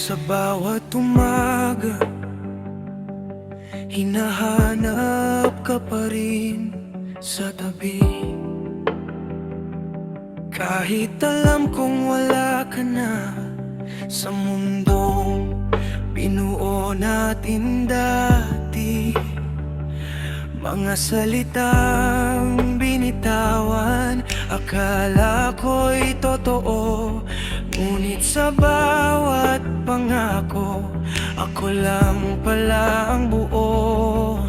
Sa bawat umaga, hinahanap ka pa rin sa tabi. Kahit alam kong wala ka na sa mundong binuo natin dati. Mga salitang binitawan, akala ko'y totoo, ngunit sa bawat pangako, ako lang pala ang buo.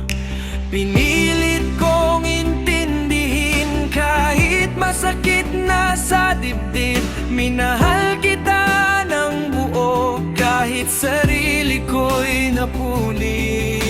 Pinilit kong intindihin kahit masakit na sa dibdib. Minahal kita ng buo kahit sarili ko'y napunin.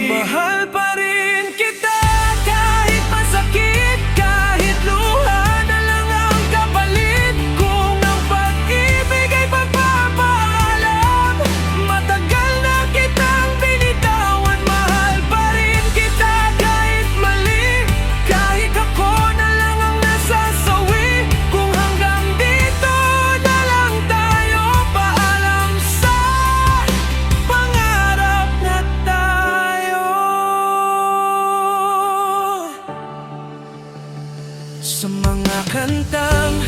Mahal pa rin kita kahit masakit, kahit luha na lang ang kapalit. Kung ang pag-ibig ay pagpapaalam, matagal na kitang binitawan. Mahal pa rin kita kahit mali, kahit ako na lang ang nasasawi. Kung hanggang dito na lang tayo, paalam sa pangarap na tayo. Sa mga kantang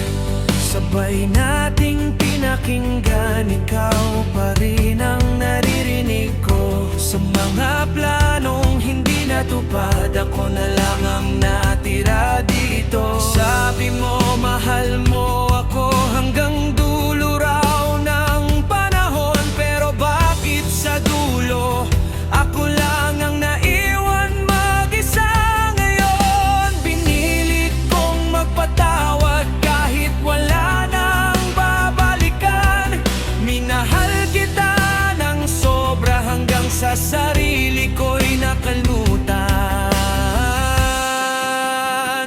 sabay nating pinakinggan, ikaw pa rin ang naririnig ko. Sa mga planong hindi natupad, ako na lang ang natira dito. Sabi mo mahal mo ako hanggang dulo raw ng panahon, pero bakit sa dulo ako lang ang naiwan mag-isa ngayon? Binilit kong magpatawad kahit wala nang babalikan. Minahal kita ng sobra hanggang sa sarili ko'y nakalimutan.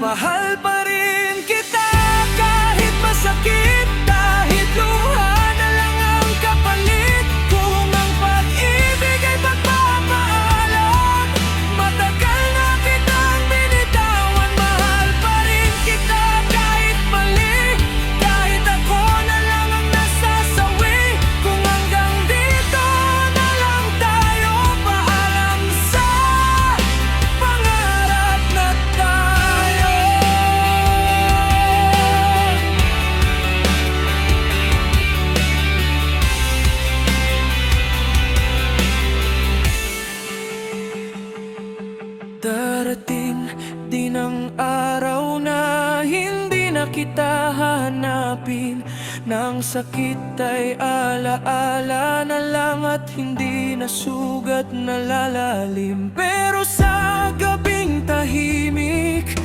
Mahal pa rin kita kahit masakit, kahit luha na lang ang kapalit. Kung ang pag-ibig ay pagpapaalam, matagal na kitang binitawan. Mahal pa rin kita kahit mali, kahit ako na lang ang nasasawi. Kung hanggang dito na lang tayo, paalam sa pangarap na tayo. Darating din ang araw na hindi na kita hanapin. Nang sakit ay alaala na lang at hindi na sugat na lalalim. Pero sa gabing tahimik,